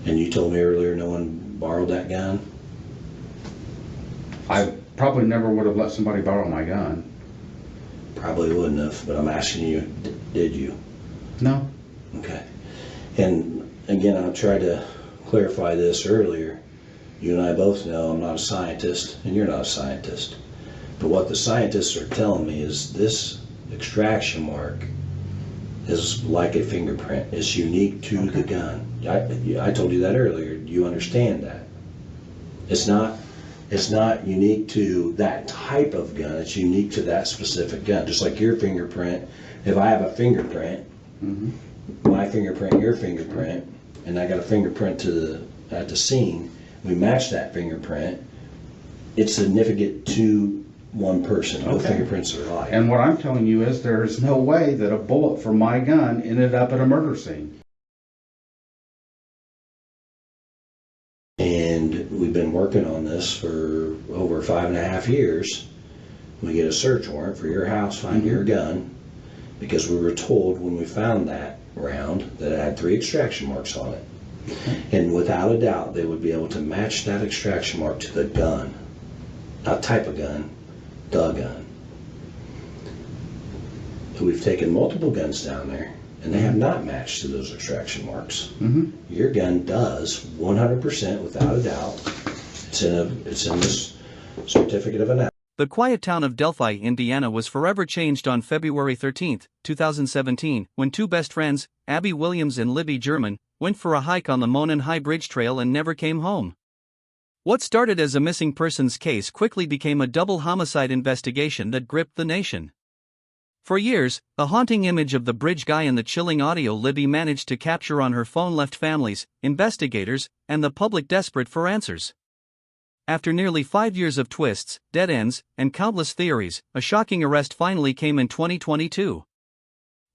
And you told me earlier no one borrowed that gun? I probably never would have let somebody borrow my gun. Probably wouldn't have, but I'm asking you, did you? No. Okay. And again, I tried to clarify this earlier. You and I both know I'm not a scientist, and you're not a scientist. But what the scientists are telling me is this extraction mark is like a fingerprint. It's unique to the gun. I told you that earlier. You understand that. It's not unique to that type of gun. It's unique to that specific gun. Just like your fingerprint. If I have a fingerprint, my fingerprint, your fingerprint, and I got a fingerprint at the scene, we match that fingerprint. It's significant to one person. No fingerprints are alike. And what I'm telling you is there's no way that a bullet from my gun ended up at a murder scene. And we've been working on this for over 5.5 years. We get a search warrant for your house, find your gun, because we were told when we found that round that it had 3 extraction marks on it. And without a doubt, they would be able to match that extraction mark to the gun. Not type of gun, the gun. We've taken multiple guns down there, and they have not matched to those extraction marks. Your gun does, 100% without a doubt. It's in this certificate of analysis. The quiet town of Delphi, Indiana was forever changed on February 13, 2017, when 2 best friends, Abby Williams and Libby German, went for a hike on the Monon High Bridge trail and never came home. What started as a missing persons case quickly became a double homicide investigation that gripped the nation. For years, the haunting image of the bridge guy and the chilling audio Libby managed to capture on her phone left families, investigators, and the public desperate for answers. After nearly 5 years of twists, dead ends, and countless theories, a shocking arrest finally came in 2022.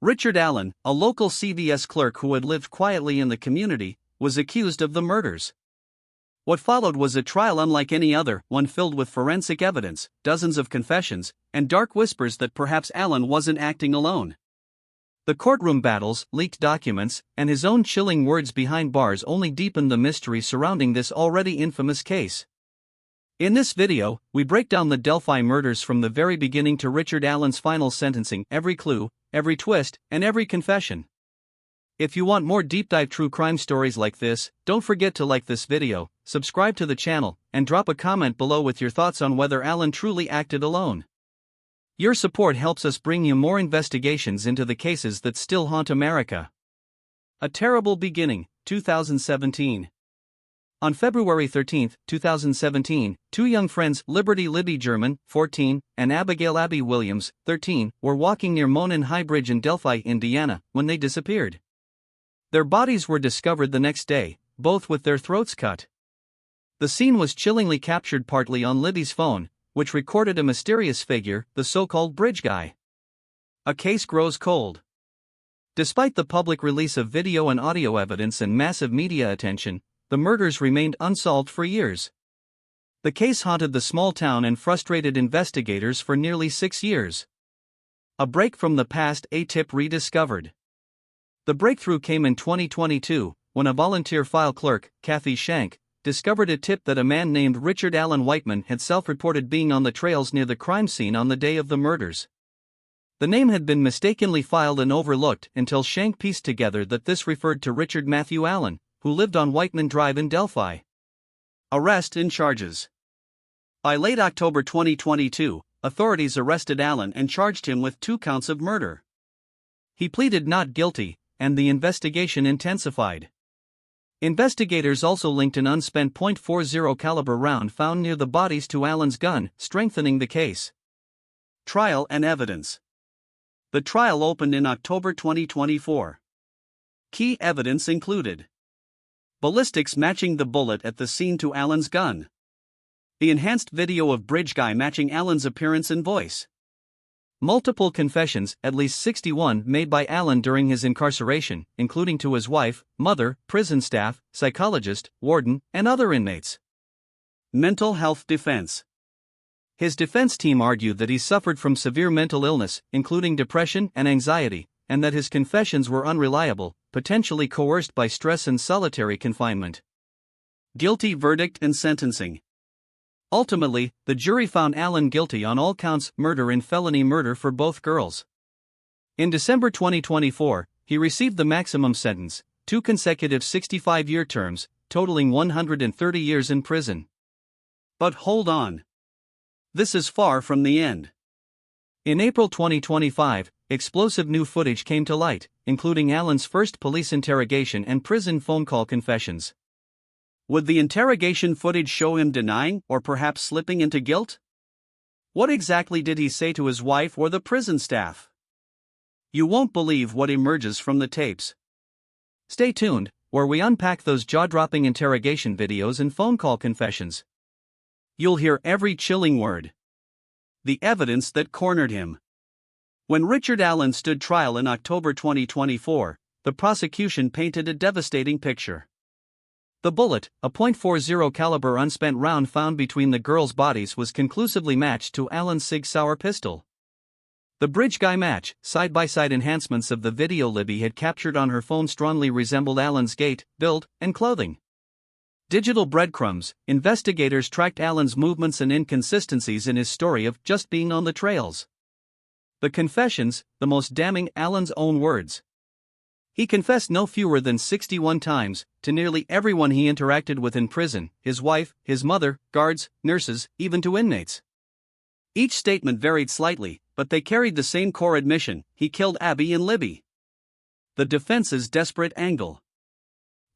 Richard Allen, a local CVS clerk who had lived quietly in the community, was accused of the murders. What followed was a trial unlike any other, one filled with forensic evidence, dozens of confessions, and dark whispers that perhaps Allen wasn't acting alone. The courtroom battles, leaked documents, and his own chilling words behind bars only deepened the mystery surrounding this already infamous case. In this video, we break down the Delphi murders from the very beginning to Richard Allen's final sentencing, every clue, every twist, and every confession. If you want more deep-dive true crime stories like this, don't forget to like this video, subscribe to the channel, and drop a comment below with your thoughts on whether Allen truly acted alone. Your support helps us bring you more investigations into the cases that still haunt America. A Terrible Beginning, 2017. On February 13, 2017, 2 young friends, Libby German, 14, and Abigail Abby Williams, 13, were walking near Monon High Bridge in Delphi, Indiana, when they disappeared. Their bodies were discovered the next day, both with their throats cut. The scene was chillingly captured partly on Libby's phone, which recorded a mysterious figure, the so-called bridge guy. A case grows cold. Despite the public release of video and audio evidence and massive media attention, the murders remained unsolved for years. The case haunted the small town and frustrated investigators for nearly 6 years. A break from the past, a tip rediscovered. The breakthrough came in 2022, when a volunteer file clerk, Kathy Shank, discovered a tip that a man named Richard Allen Whiteman had self-reported being on the trails near the crime scene on the day of the murders. The name had been mistakenly filed and overlooked until Shank pieced together that this referred to Richard Matthew Allen, who lived on Whiteman Drive in Delphi. Arrest and charges. By late October 2022, authorities arrested Allen and charged him with 2 counts of murder. He pleaded not guilty, and the investigation intensified. Investigators also linked an unspent .40 caliber round found near the bodies to Allen's gun, strengthening the case. Trial and evidence. The trial opened in October 2024. Key evidence included ballistics matching the bullet at the scene to Allen's gun. The enhanced video of bridge guy matching Allen's appearance and voice. Multiple confessions, at least 61, made by Allen during his incarceration, including to his wife, mother, prison staff, psychologist, warden, and other inmates. Mental health defense. His defense team argued that he suffered from severe mental illness, including depression and anxiety, and that his confessions were unreliable, potentially coerced by stress and solitary confinement. Guilty verdict and sentencing. Ultimately, the jury found Allen guilty on all counts, murder and felony murder for both girls. In December 2024, he received the maximum sentence, 2 consecutive 65-year terms, totaling 130 years in prison. But hold on. This is far from the end. In April 2025, explosive new footage came to light, including Allen's first police interrogation and prison phone call confessions. Would the interrogation footage show him denying or perhaps slipping into guilt? What exactly did he say to his wife or the prison staff? You won't believe what emerges from the tapes. Stay tuned, where we unpack those jaw-dropping interrogation videos and phone call confessions. You'll hear every chilling word. The evidence that cornered him. When Richard Allen stood trial in October 2024, the prosecution painted a devastating picture. The bullet, a .40 caliber unspent round found between the girls' bodies, was conclusively matched to Allen's Sig Sauer pistol. The bridge guy match, side-by-side enhancements of the video Libby had captured on her phone strongly resembled Allen's gait, build, and clothing. Digital breadcrumbs, investigators tracked Allen's movements and inconsistencies in his story of just being on the trails. The confessions, the most damning, Allen's own words. He confessed no fewer than 61 times, to nearly everyone he interacted with in prison, his wife, his mother, guards, nurses, even to inmates. Each statement varied slightly, but they carried the same core admission: he killed Abby and Libby. The defense's desperate angle.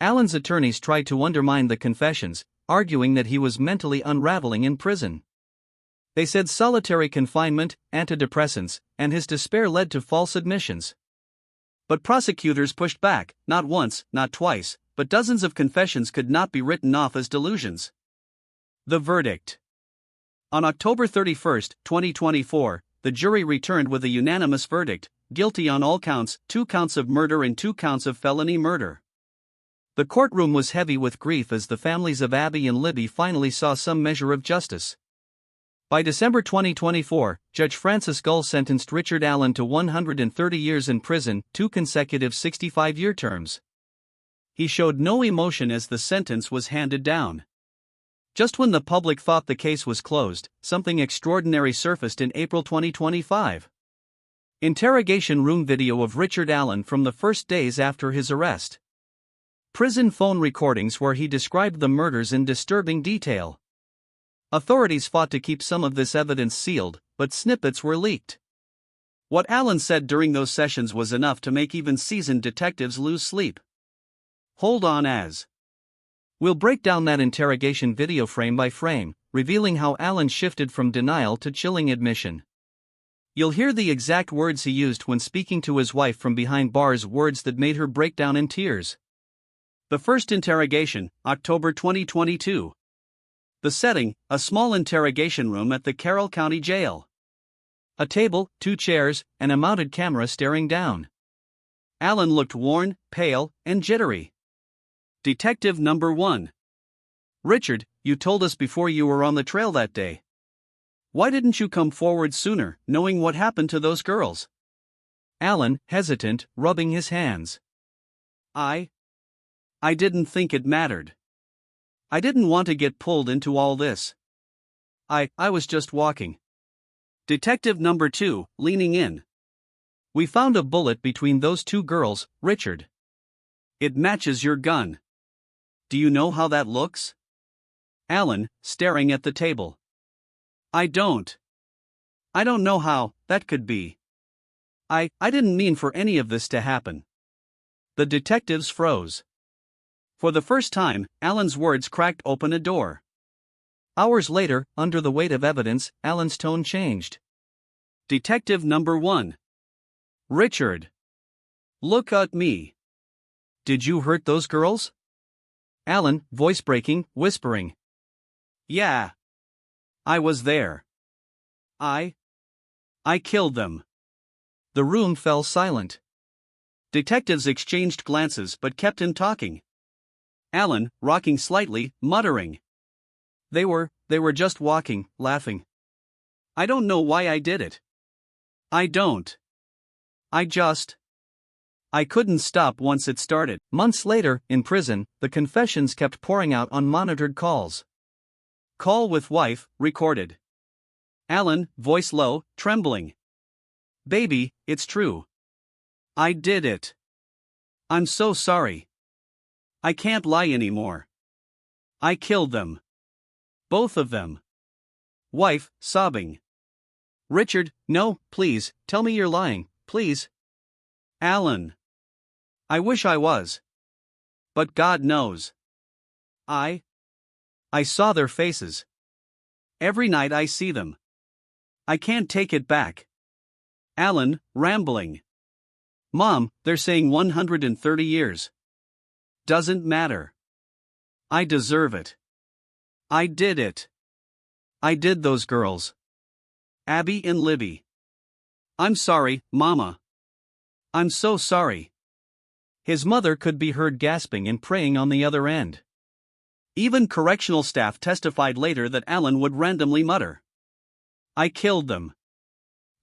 Allen's attorneys tried to undermine the confessions, arguing that he was mentally unraveling in prison. They said solitary confinement, antidepressants, and his despair led to false admissions. But prosecutors pushed back. Not once, not twice, but dozens of confessions could not be written off as delusions. The verdict. On October 31, 2024, the jury returned with a unanimous verdict: guilty on all counts, 2 counts of murder and 2 counts of felony murder. The courtroom was heavy with grief as the families of Abby and Libby finally saw some measure of justice. By December 2024, Judge Francis Gull sentenced Richard Allen to 130 years in prison, 2 consecutive 65-year terms. He showed no emotion as the sentence was handed down. Just when the public thought the case was closed, something extraordinary surfaced in April 2025. Interrogation room video of Richard Allen from the first days after his arrest. Prison phone recordings where he described the murders in disturbing detail. Authorities fought to keep some of this evidence sealed, but snippets were leaked. What Allen said during those sessions was enough to make even seasoned detectives lose sleep. Hold on, as we'll break down that interrogation video frame by frame, revealing how Allen shifted from denial to chilling admission. You'll hear the exact words he used when speaking to his wife from behind bars, words that made her break down in tears. The first interrogation, October 2022. The setting, a small interrogation room at the Carroll County Jail. A table, 2 chairs, and a mounted camera staring down. Allen looked worn, pale, and jittery. Detective number 1. Richard, you told us before you were on the trail that day. Why didn't you come forward sooner, knowing what happened to those girls? Allen, hesitant, rubbing his hands. I didn't think it mattered. I didn't want to get pulled into all this. I was just walking. Detective number 2, leaning in. We found a bullet between those 2 girls, Richard. It matches your gun. Do you know how that looks? Allen, staring at the table. I don't know how that could be. I didn't mean for any of this to happen. The detectives froze. For the first time, Allen's words cracked open a door. Hours later, under the weight of evidence, Allen's tone changed. Detective number 1. Richard. Look at me. Did you hurt those girls? Allen, voice breaking, whispering. Yeah. I was there. I killed them. The room fell silent. Detectives exchanged glances but kept him talking. Allen, rocking slightly, muttering. They were just walking, laughing. I don't know why I did it. I don't. I just. I couldn't stop once it started. Months later, in prison, the confessions kept pouring out on monitored calls. Call with wife, recorded. Alan, voice low, trembling. Baby, it's true. I did it. I'm so sorry. I can't lie anymore. I killed them. Both of them. Wife, sobbing. Richard, no, please, tell me you're lying, please. Alan. I wish I was. But God knows. I saw their faces. Every night I see them. I can't take it back. Alan, rambling. Mom, they're saying 130 years. Doesn't matter. I deserve it. I did it. I did those girls. Abby and Libby. I'm sorry, Mama. I'm so sorry. His mother could be heard gasping and praying on the other end. Even correctional staff testified later that Alan would randomly mutter, I killed them.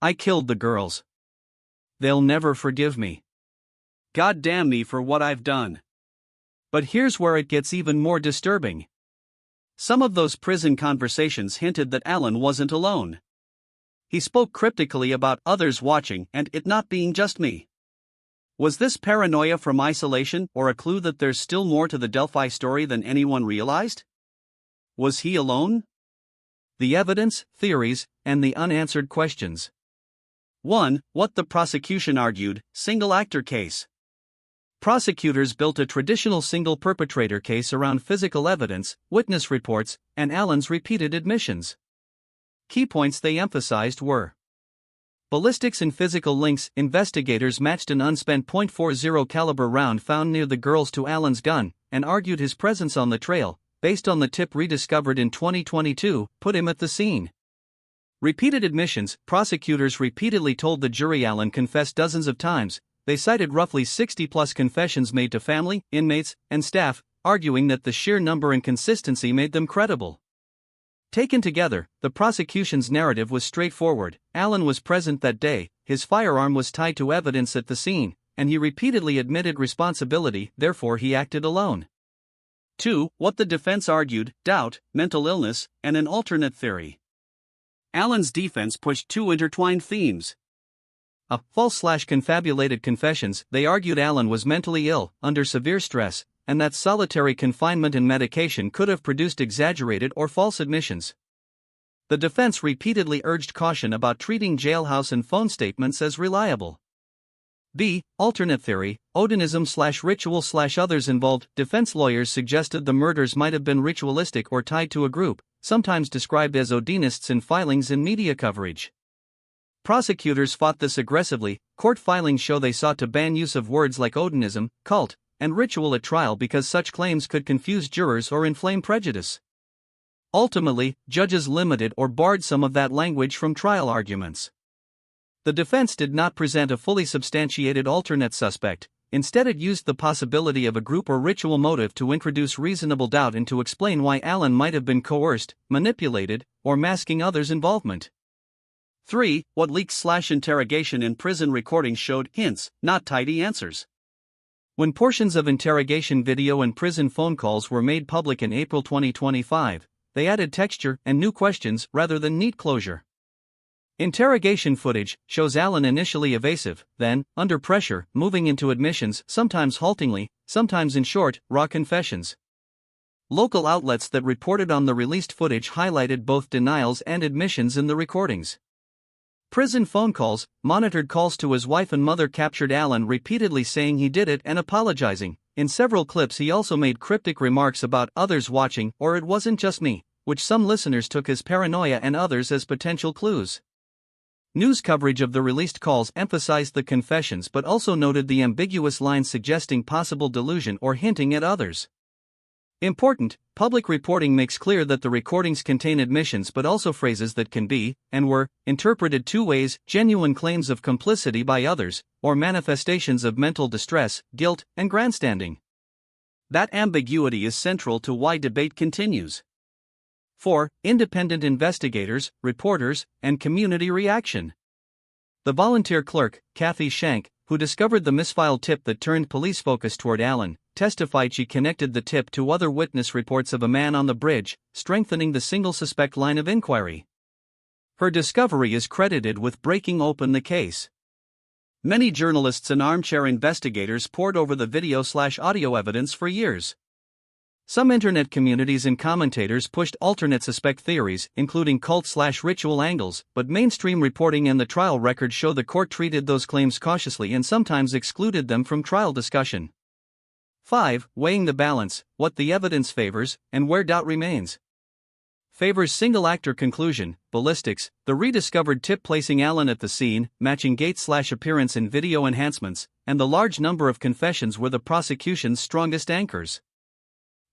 I killed the girls. They'll never forgive me. God damn me for what I've done. But here's where it gets even more disturbing. Some of those prison conversations hinted that Alan wasn't alone. He spoke cryptically about others watching and it not being just me. Was this paranoia from isolation or a clue that there's still more to the Delphi story than anyone realized? Was he alone? The evidence, theories, and the unanswered questions. 1. What the prosecution argued, single-actor case. Prosecutors built a traditional single-perpetrator case around physical evidence, witness reports, and Alan's repeated admissions. Key points they emphasized were ballistics and physical links. Investigators matched an unspent .40 caliber round found near the girls to Alan's gun, and argued his presence on the trail, based on the tip rediscovered in 2022, put him at the scene. Repeated admissions. Prosecutors repeatedly told the jury Alan confessed dozens of times. They cited roughly 60-plus confessions made to family, inmates, and staff, arguing that the sheer number and consistency made them credible. Taken together, the prosecution's narrative was straightforward. Alan was present that day, his firearm was tied to evidence at the scene, and he repeatedly admitted responsibility, therefore he acted alone. 2. What the defense argued, doubt, mental illness, and an alternate theory. Alan's defense pushed two intertwined themes. False/confabulated confessions. They argued Alan was mentally ill, under severe stress, and that solitary confinement and medication could have produced exaggerated or false admissions. The defense repeatedly urged caution about treating jailhouse and phone statements as reliable. B. Alternate theory, Odinism/ritual/others involved. Defense lawyers suggested the murders might have been ritualistic or tied to a group, sometimes described as Odinists in filings and media coverage. Prosecutors fought this aggressively. Court filings show they sought to ban use of words like Odinism, cult, and ritual at trial because such claims could confuse jurors or inflame prejudice. Ultimately, judges limited or barred some of that language from trial arguments. The defense did not present a fully substantiated alternate suspect. Instead, it used the possibility of a group or ritual motive to introduce reasonable doubt and to explain why Alan might have been coerced, manipulated, or masking others' involvement. 3. What leaks/interrogation in prison recordings showed hints, not tidy answers. When portions of interrogation video and prison phone calls were made public in April 2025, they added texture and new questions rather than neat closure. Interrogation footage shows Alan initially evasive, then, under pressure, moving into admissions, sometimes haltingly, sometimes in short, raw confessions. Local outlets that reported on the released footage highlighted both denials and admissions in the recordings. Prison phone calls, monitored calls to his wife and mother captured Alan repeatedly saying he did it and apologizing. In several clips he also made cryptic remarks about others watching or it wasn't just me, which some listeners took as paranoia and others as potential clues. News coverage of the released calls emphasized the confessions but also noted the ambiguous lines suggesting possible delusion or hinting at others. Important, public reporting makes clear that the recordings contain admissions but also phrases that can be, and were, interpreted two ways: genuine claims of complicity by others, or manifestations of mental distress, guilt, and grandstanding. That ambiguity is central to why debate continues. 4. Independent investigators, reporters, and community reaction. The volunteer clerk, Kathy Shank, who discovered the misfiled tip that turned police focus toward Allen, testified she connected the tip to other witness reports of a man on the bridge, strengthening the single suspect line of inquiry. Her discovery is credited with breaking open the case. Many journalists and armchair investigators pored over the video/audio evidence for years. Some internet communities and commentators pushed alternate suspect theories, including cult/ritual angles, but mainstream reporting and the trial record show the court treated those claims cautiously and sometimes excluded them from trial discussion. 5. Weighing the balance, what the evidence favors, and where doubt remains. Favors single-actor conclusion, ballistics, the rediscovered tip placing Allen at the scene, matching gait/appearance in video enhancements, and the large number of confessions were the prosecution's strongest anchors.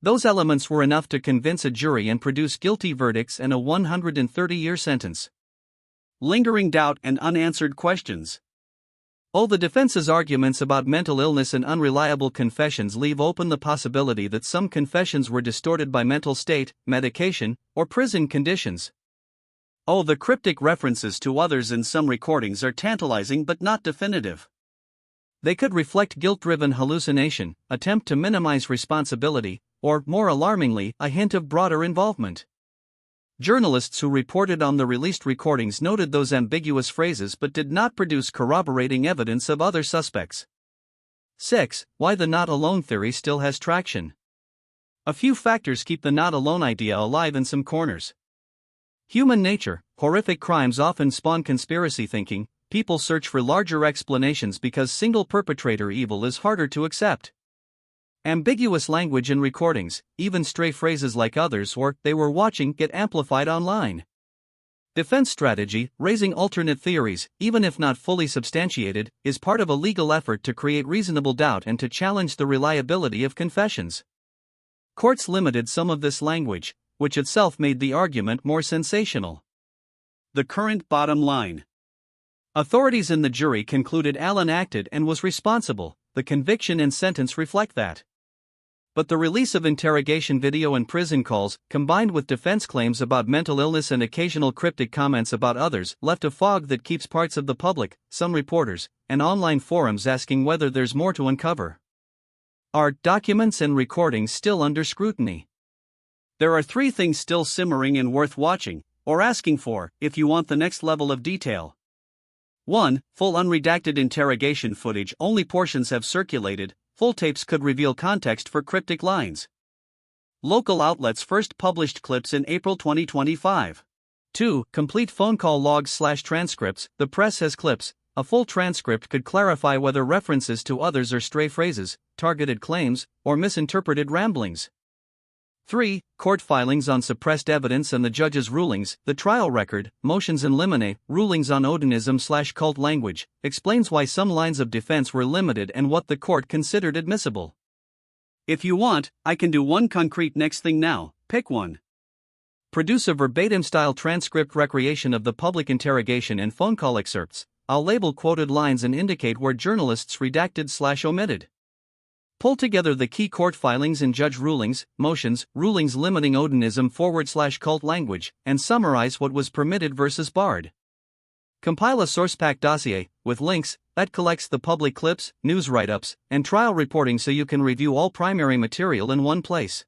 Those elements were enough to convince a jury and produce guilty verdicts and a 130-year sentence. Lingering doubt and unanswered questions. The defense's arguments about mental illness and unreliable confessions leave open the possibility that some confessions were distorted by mental state, medication, or prison conditions. The cryptic references to others in some recordings are tantalizing but not definitive. They could reflect guilt-driven hallucination, attempt to minimize responsibility, or, more alarmingly, a hint of broader involvement. Journalists who reported on the released recordings noted those ambiguous phrases but did not produce corroborating evidence of other suspects. 6. Why the not alone theory still has traction. A few factors keep the not alone idea alive in some corners. Human nature, horrific crimes often spawn conspiracy thinking. People search for larger explanations because single perpetrator evil is harder to accept. Ambiguous language in recordings, even stray phrases like others or they were watching, get amplified online. Defense strategy, raising alternate theories, even if not fully substantiated, is part of a legal effort to create reasonable doubt and to challenge the reliability of confessions. Courts limited some of this language, which itself made the argument more sensational. The current bottom line. Authorities in the jury concluded Allen acted and was responsible. The conviction and sentence reflect that. But the release of interrogation video and prison calls, combined with defense claims about mental illness and occasional cryptic comments about others, left a fog that keeps parts of the public, some reporters, and online forums asking whether there's more to uncover. Are documents and recordings still under scrutiny? There are 3 things still simmering and worth watching, or asking for, if you want the next level of detail. 1. Full unredacted interrogation footage. Only portions have circulated. Full tapes could reveal context for cryptic lines. Local outlets first published clips in April 2025. 2. Complete phone call logs/transcripts. The press has clips. A full transcript could clarify whether references to others are stray phrases, targeted claims, or misinterpreted ramblings. 3. Court filings on suppressed evidence and the judge's rulings. The trial record, motions in limine, rulings on Odinism/cult language, explains why some lines of defense were limited and what the court considered admissible. If you want, I can do one concrete next thing now. Pick one. Produce a verbatim-style transcript recreation of the public interrogation and phone call excerpts. I'll label quoted lines and indicate where journalists redacted/omitted. Pull together the key court filings and judge rulings, motions, rulings limiting Odinism/cult language, and summarize what was permitted versus barred. Compile a source-pack dossier, with links, that collects the public clips, news write-ups, and trial reporting so you can review all primary material in one place.